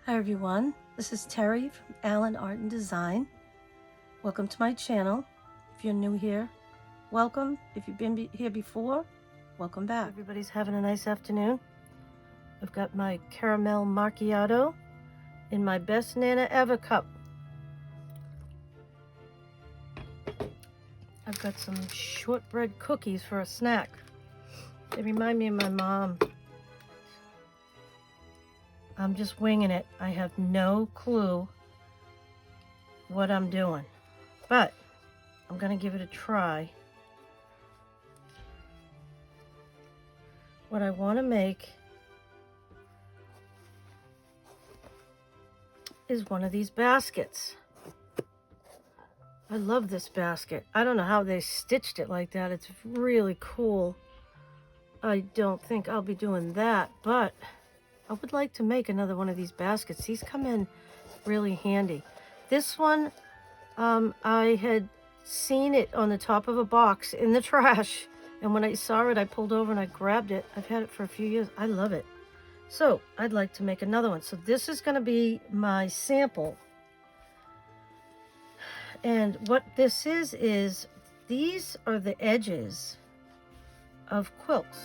Hi everyone, this is Terry from Allen Art and Design. Welcome to my channel. If you're new here, welcome. If you've been here before, welcome back. Everybody's having a nice afternoon. I've got my caramel macchiato in my best Nana ever cup. I've got some shortbread cookies for a snack. They remind me of my mom. I'm just winging it. I have no clue what I'm doing, but I'm gonna give it a try. What I want to make is one of these baskets. I love this basket. I don't know how they stitched it like that. It's really cool. I don't think I'll be doing that, but I would like to make another one of these baskets. These come in really handy. This one, I had seen it on the top of a box in the trash, and when I saw it, I pulled over and I grabbed it. I've had it for a few years. I love it. So I'd like to make another one. So this is going to be my sample. And what this is these are the edges of quilts.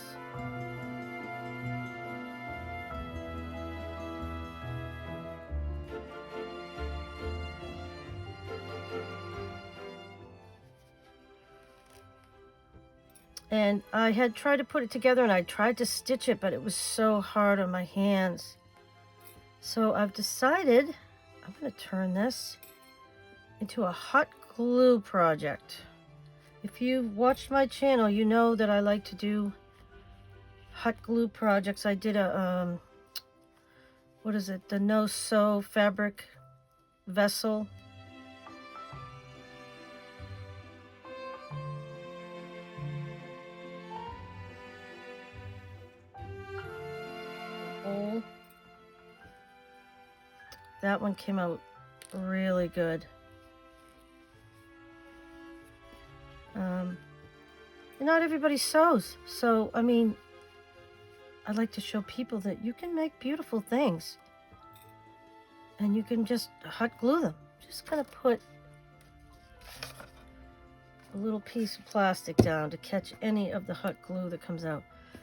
And I had tried to put it together and I tried to stitch it, but it was so hard on my hands. So I've decided I'm going to turn this into a hot glue project. If you've watched my channel, you know that I like to do hot glue projects. I did a, what is it? The no-sew fabric vessel. That one came out really good. And not everybody sews. So, I mean, I'd like to show people that you can make beautiful things. And you can just hot glue them. Just kind of put a little piece of plastic down to catch any of the hot glue that comes out.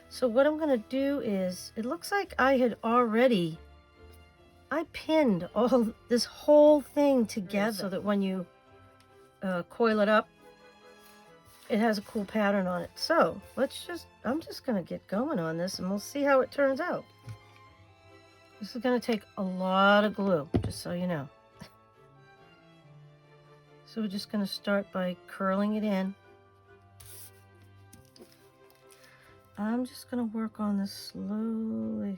So what I'm going to do is, it looks like I pinned this whole thing together so that when you coil it up, it has a cool pattern on it. So I'm just going to get going on this and we'll see how it turns out. This is going to take a lot of glue, just so you know. So we're just going to start by curling it in. I'm just going to work on this slowly.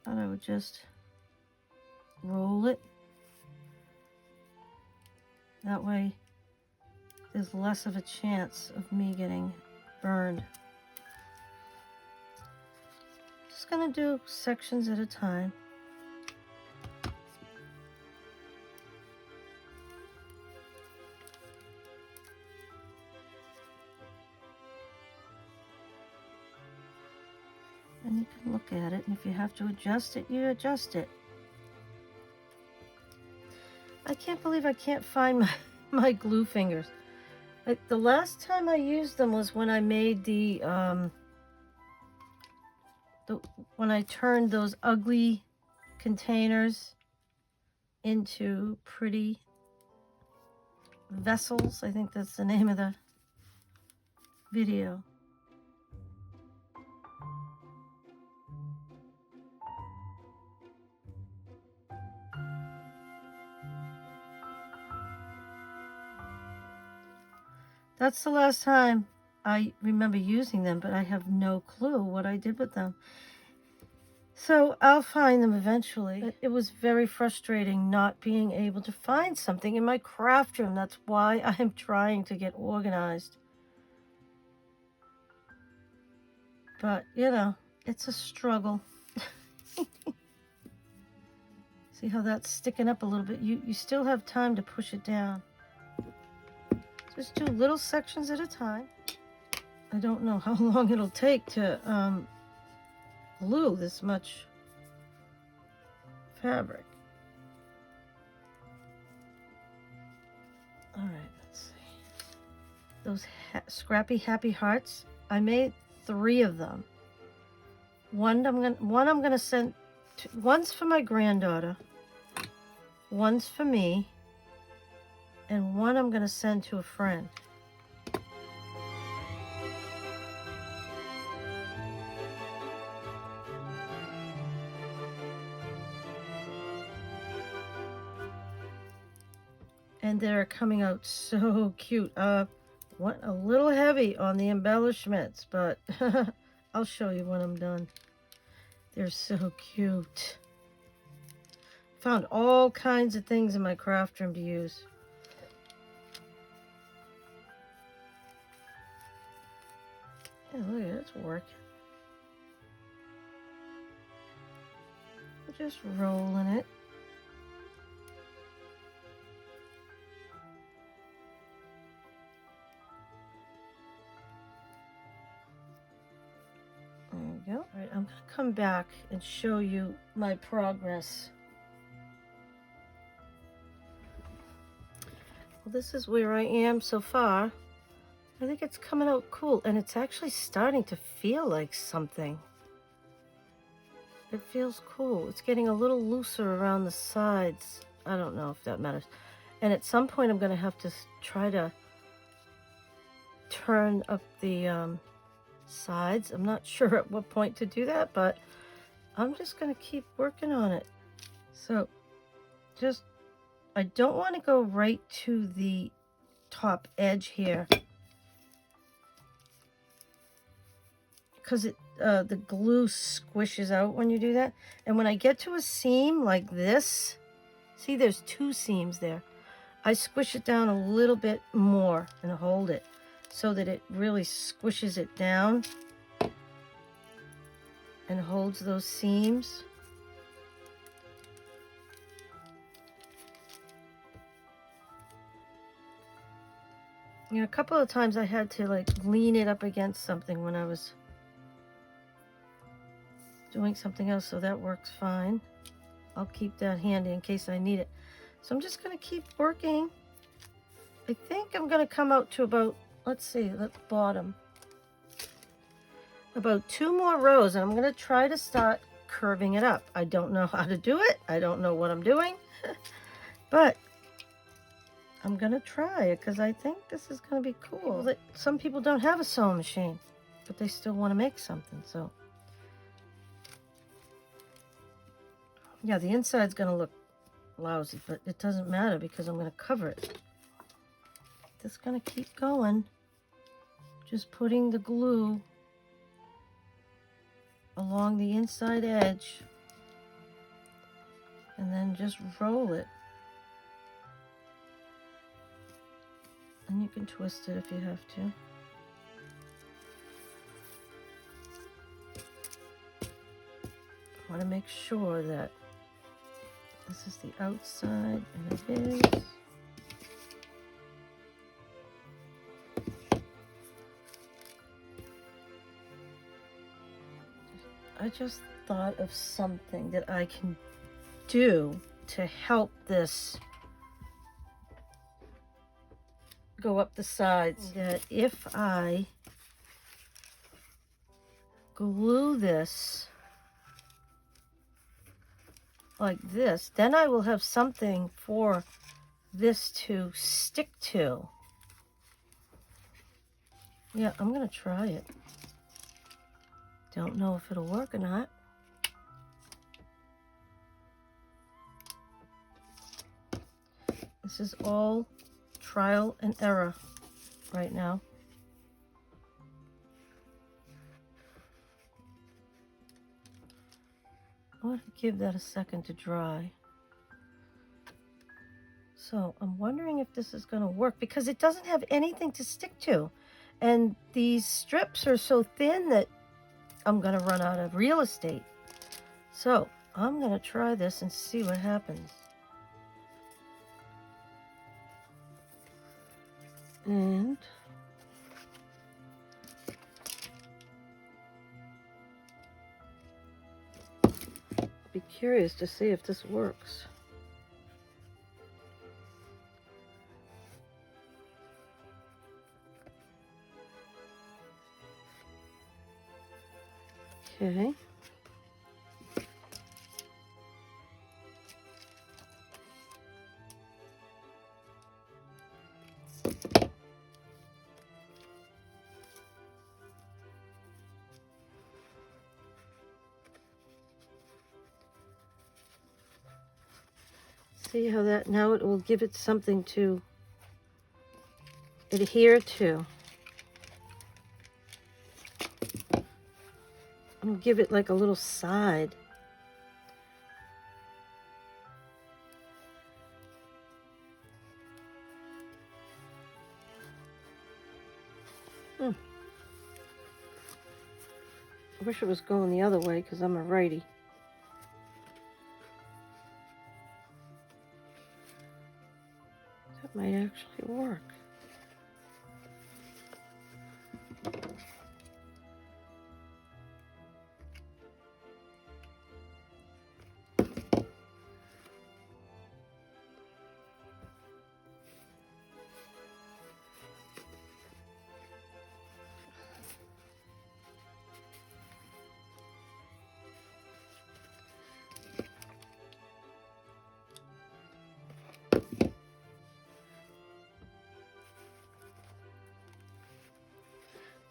And I would just roll it. That way there's less of a chance of me getting burned. Just gonna do sections at a time. And you can look at it, and if you have to adjust it, you adjust it. I can't believe I can't find my glue fingers. The last time I used them was when I made when I turned those ugly containers into pretty vessels. I think that's the name of the video. That's the last time I remember using them, but I have no clue what I did with them. So I'll find them eventually. But it was very frustrating not being able to find something in my craft room. That's why I'm trying to get organized. But, you know, it's a struggle. See how that's sticking up a little bit? You still have time to push it down. Just do little sections at a time. I don't know how long it'll take to glue this much fabric. All right, let's see. Those scrappy happy hearts, I made 3 of them. One I'm gonna send to, one's for my granddaughter, one's for me, and one I'm gonna send to a friend. And they're coming out so cute. Went a little heavy on the embellishments, but I'll show you when I'm done. They're so cute. Found all kinds of things in my craft room to use. Yeah, look at it, it's working. We're just rolling it. There we go. All right, I'm gonna come back and show you my progress. Well, this is where I am so far. I think it's coming out cool, and it's actually starting to feel like something. It feels cool. It's getting a little looser around the sides. I don't know if that matters. And at some point I'm going to have to try to turn up the sides. I'm not sure at what point to do that, but I'm just going to keep working on it. So just, I don't want to go right to the top edge here, because the glue squishes out when you do that. And when I get to a seam like this, see there's 2 seams there, I squish it down a little bit more and hold it so that it really squishes it down and holds those seams. You know, a couple of times I had to like lean it up against something when I was doing something else, so that works fine. I'll keep that handy in case I need it. So I'm just going to keep working. I think I'm going to come out to about, let's see, the bottom. About 2 more rows, and I'm going to try to start curving it up. I don't know how to do it. I don't know what I'm doing, but I'm going to try it because I think this is going to be cool. Some people don't have a sewing machine, but they still want to make something, so. Yeah, the inside's going to look lousy, but it doesn't matter because I'm going to cover it. Just going to keep going. Just putting the glue along the inside edge. And then just roll it. And you can twist it if you have to. I want to make sure that this is the outside, and it is. I just thought of something that I can do to help this go up the sides. That if I glue this like this, then I will have something for this to stick to. Yeah, I'm gonna try it. Don't know if it'll work or not. This is all trial and error right now. I want to give that a second to dry. So I'm wondering if this is going to work because it doesn't have anything to stick to. And these strips are so thin that I'm going to run out of real estate. So I'm going to try this and see what happens. And Be curious to see if this works. Okay. See how that, now it will give it something to adhere to. I'm gonna give it like a little side. I wish it was going the other way because I'm a righty. That might actually work.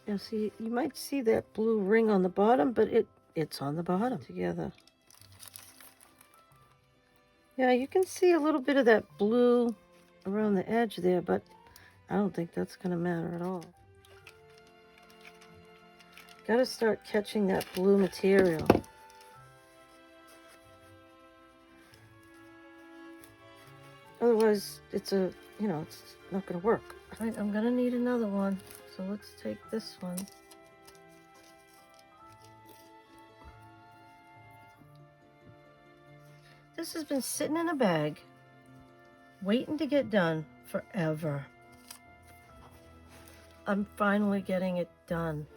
Now see, you might see that blue ring on the bottom, but it's on the bottom together. Yeah, you can see a little bit of that blue around the edge there, but I don't think that's going to matter at all. Got to start catching that blue material. Otherwise, it's a, it's not going to work. All right, I'm going to need another one. So let's take this one. This has been sitting in a bag, waiting to get done forever. I'm finally getting it done.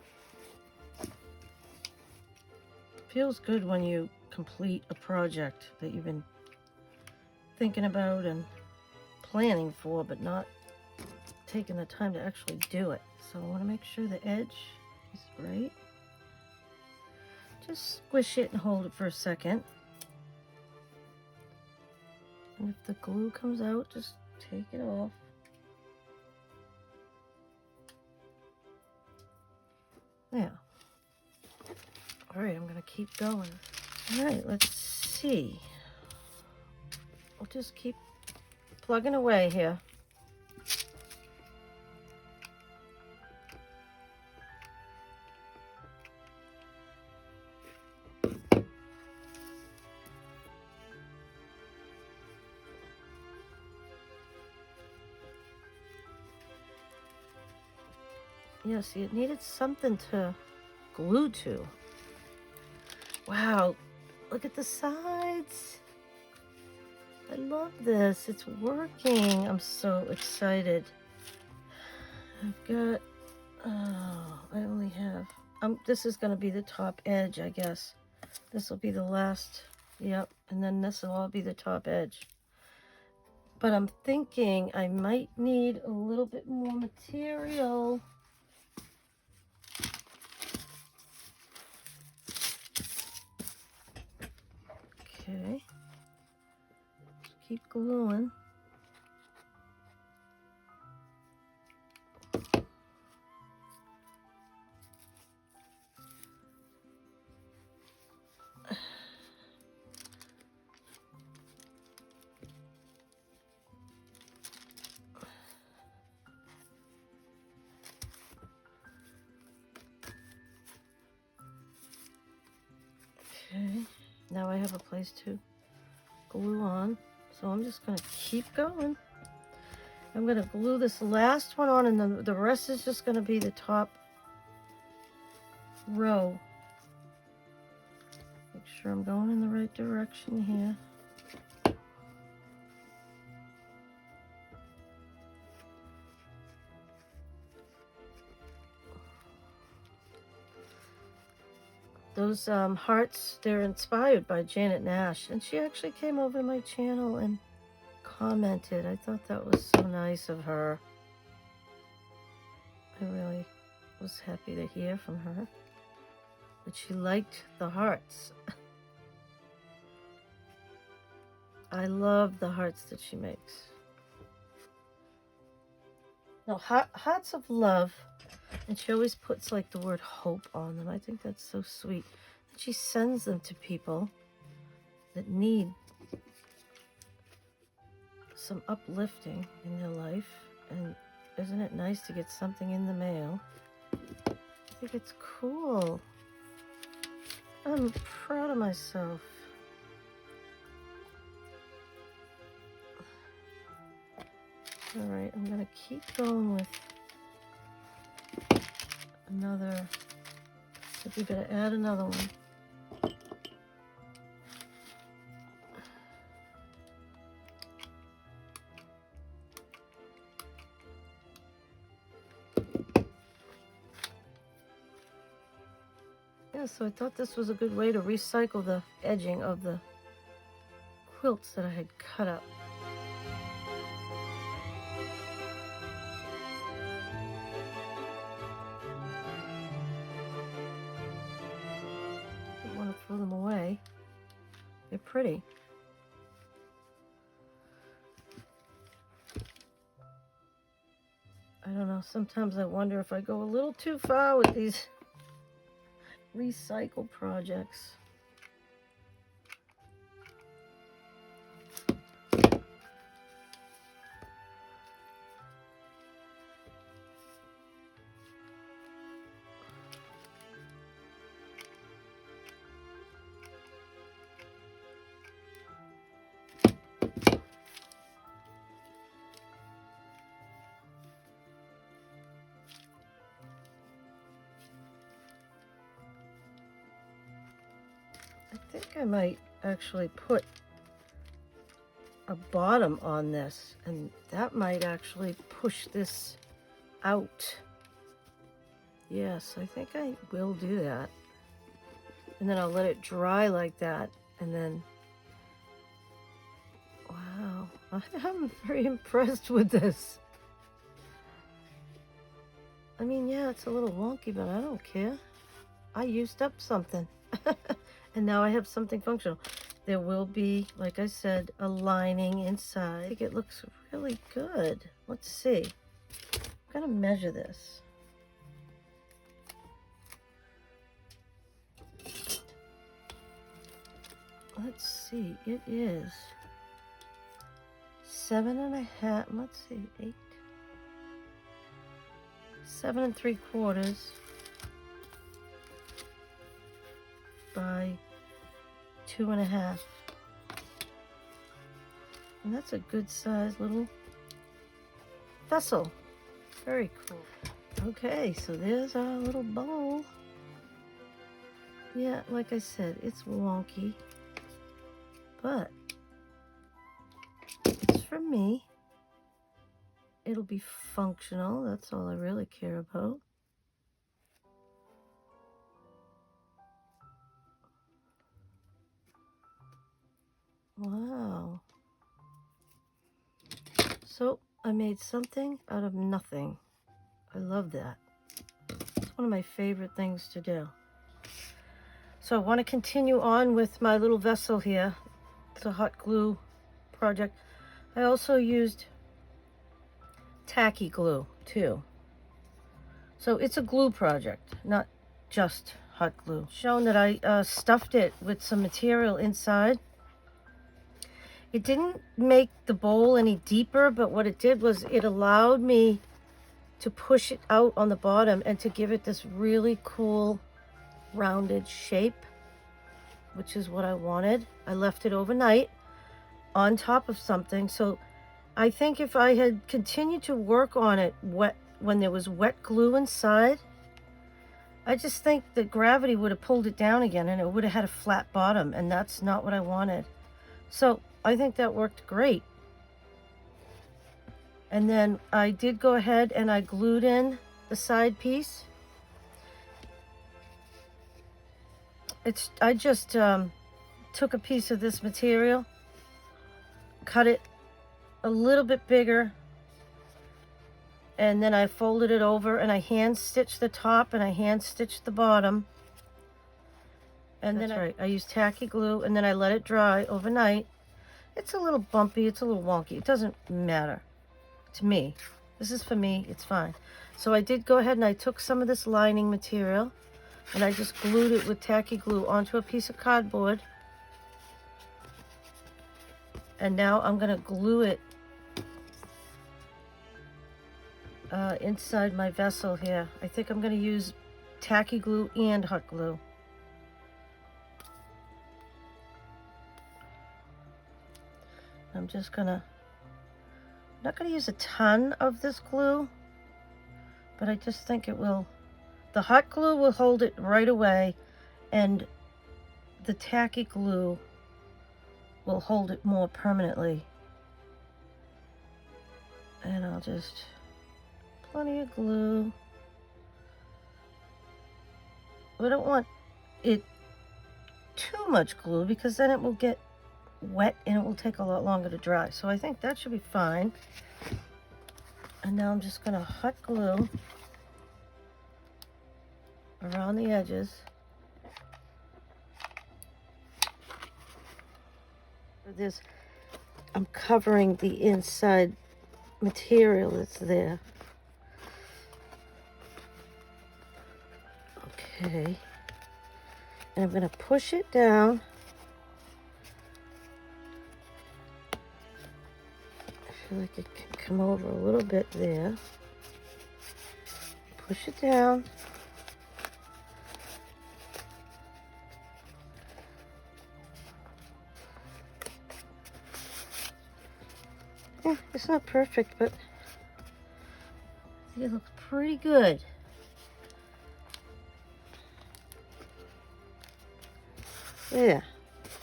Feels good when you complete a project that you've been thinking about and planning for, but not taking the time to actually do it. So I want to make sure the edge is right. Just squish it and hold it for a second. And if the glue comes out, just take it off. Yeah. All right, I'm gonna keep going. All right, let's see. We'll just keep plugging away here. Yeah, see, it needed something to glue to. Wow, look at the sides. I love this. It's working. I'm so excited. I've got, oh, I only have, this is going to be the top edge, I guess. This will be the last, yep, and then this will all be the top edge. But I'm thinking I might need a little bit more material. Okay, just keep gluing. Okay, now I have a place to glue on, so I'm just going to keep going. I'm going to glue this last one on, and then the rest is just going to be the top row. Make sure I'm going in the right direction here. those hearts, they're inspired by Janet Nash, and she actually came over to my channel and commented. I thought that was so nice of her. I really was happy to hear from her that she liked the hearts. I love the hearts that she makes. No, hearts of love, and she always puts like the word hope on them. I think that's so sweet. And she sends them to people that need some uplifting in their life. And isn't it nice to get something in the mail? I think it's cool. I'm proud of myself. All right, I'm gonna keep going with another. So we better add another one. Yeah, so I thought this was a good way to recycle the edging of the quilts that I had cut up. Don't want to throw them away. They're pretty. I don't know, sometimes I wonder if I go a little too far with these recycle projects. I think I might actually put a bottom on this, and that might actually push this out. Yes, I think I will do that. And then I'll let it dry like that, and then, wow, I'm very impressed with this. I mean, yeah, it's a little wonky, but I don't care. I used up something. And now I have something functional. There will be, like I said, a lining inside. I think it looks really good. Let's see. I'm gonna measure this. Let's see, it is 7.5, let's see, 8, 7 3/4 by 2.5. And that's a good size little vessel. Very cool. Okay, so there's our little bowl. Yeah, like I said, it's wonky, but it's for me. It'll be functional. That's all I really care about. Wow. So I made something out of nothing. I love that. It's one of my favorite things to do. So I want to continue on with my little vessel here. It's a hot glue project. I also used tacky glue too. So it's a glue project, not just hot glue. Shown that I stuffed it with some material inside. It didn't make the bowl any deeper, but what it did was it allowed me to push it out on the bottom and to give it this really cool rounded shape, which is what I wanted. I left it overnight on top of something. So I think if I had continued to work on it when there was wet glue inside, I just think that gravity would have pulled it down again and it would have had a flat bottom, and that's not what I wanted. So I think that worked great. And then I did go ahead and I glued in the side piece. I just took a piece of this material, cut it a little bit bigger, and then I folded it over and I hand stitched the top and I hand stitched the bottom. And then I used tacky glue, and then I let it dry overnight. It's a little bumpy, it's a little wonky. It doesn't matter to me. This is for me, it's fine. So I did go ahead and I took some of this lining material and I just glued it with tacky glue onto a piece of cardboard. And now I'm gonna glue it inside my vessel here. I think I'm gonna use tacky glue and hot glue. I'm not gonna use a ton of this glue, but I just think it will, the hot glue will hold it right away, and the tacky glue will hold it more permanently. And I'll just, plenty of glue. We don't want it too much glue because then it will get wet and it will take a lot longer to dry. So I think that should be fine. And now I'm just going to hot glue around the edges. I'm covering the inside material that's there. Okay. And I'm going to push it down. I feel like it can come over a little bit there. Push it down. Yeah, it's not perfect, but I think it looks pretty good. Yeah,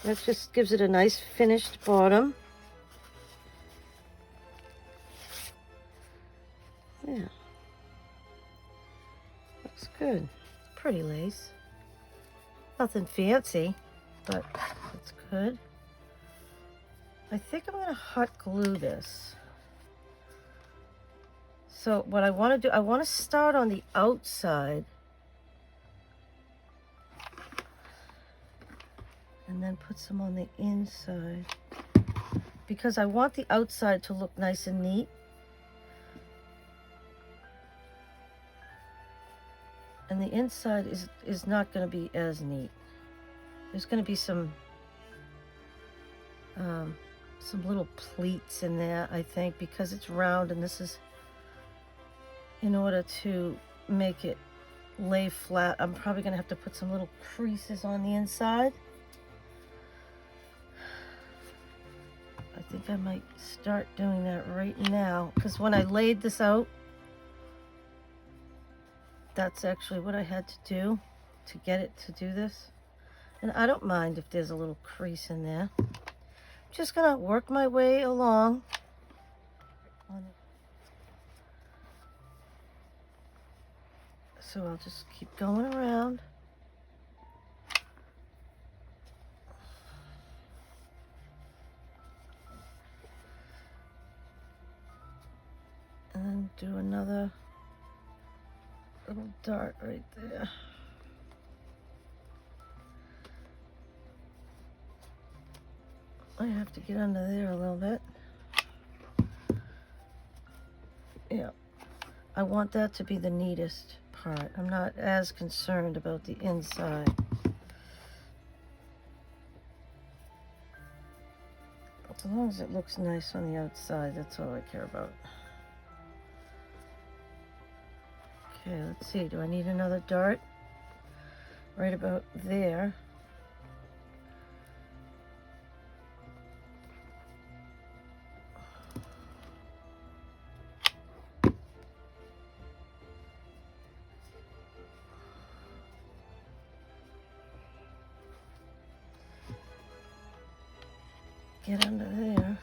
that just gives it a nice finished bottom. Yeah, looks good. Pretty lace. Nothing fancy, but it's good. I think I'm gonna hot glue this. So what I want to do, I want to start on the outside and then put some on the inside because I want the outside to look nice and neat. And the inside is not going to be as neat. There's going to be some little pleats in there, I think, because it's round, and this is in order to make it lay flat. I'm probably going to have to put some little creases on the inside. I think I might start doing that right now, because when I laid this out, that's actually what I had to do to get it to do this. And I don't mind if there's a little crease in there. I'm just gonna work my way along. So I'll just keep going around. And then do another little dart right there. I have to get under there a little bit. Yeah, I want that to be the neatest part. I'm not as concerned about the inside. As long as it looks nice on the outside, that's all I care about. Okay, let's see. Do I need another dart? Right about there. Get under there.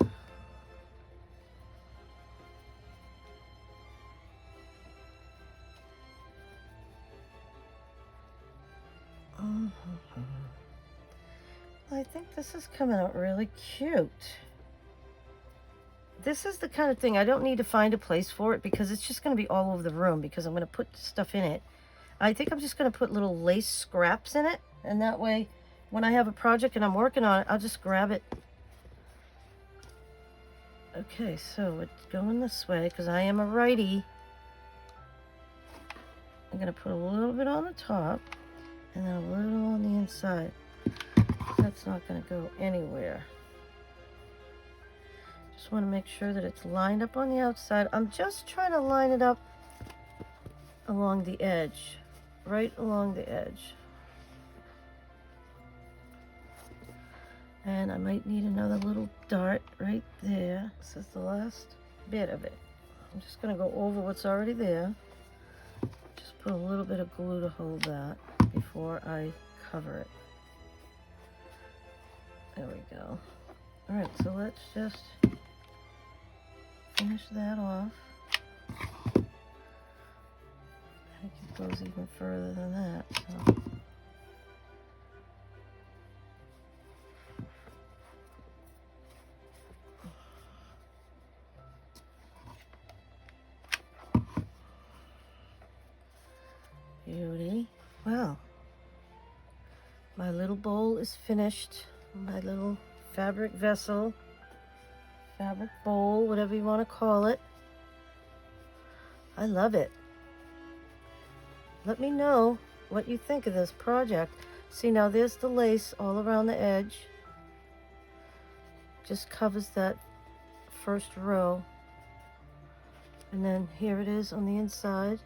I think this is coming out really cute. This is the kind of thing I don't need to find a place for it because it's just going to be all over the room because I'm going to put stuff in it. I think I'm just going to put little lace scraps in it, and that way when I have a project and I'm working on it, I'll just grab it. Okay, so it's going this way because I am a righty. I'm going to put a little bit on the top and then a little on the inside. That's not going to go anywhere. Just want to make sure that it's lined up on the outside. I'm just trying to line it up along the edge, right along the edge. And I might need another little dart right there. This is the last bit of it. I'm just going to go over what's already there. Just put a little bit of glue to hold that before I cover it. There we go. All right, so let's just finish that off. I think it goes even further than that. So. Beauty. Well, my little bowl is finished. My little fabric vessel, fabric bowl, whatever you want to call it. I love it. Let me know what you think of this project. See, now there's the lace all around the edge. Just covers that first row. And then here it is on the inside.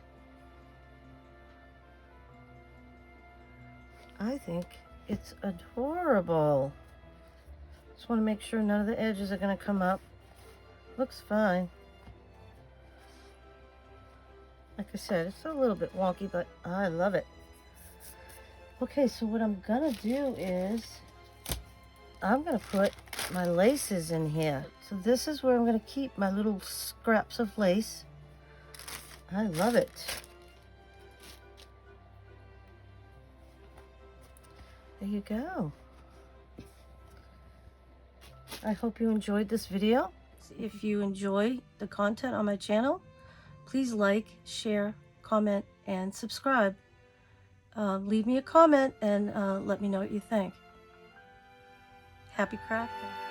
I think it's adorable. Just want to make sure none of the edges are going to come up. Looks fine. Like I said, it's a little bit wonky, but I love it. Okay, so what I'm going to do is I'm going to put my laces in here. So this is where I'm going to keep my little scraps of lace. I love it. There you go. I hope you enjoyed this video. If you enjoy the content on my channel, please like, share, comment, and subscribe. Leave me a comment and let me know what you think. Happy crafting.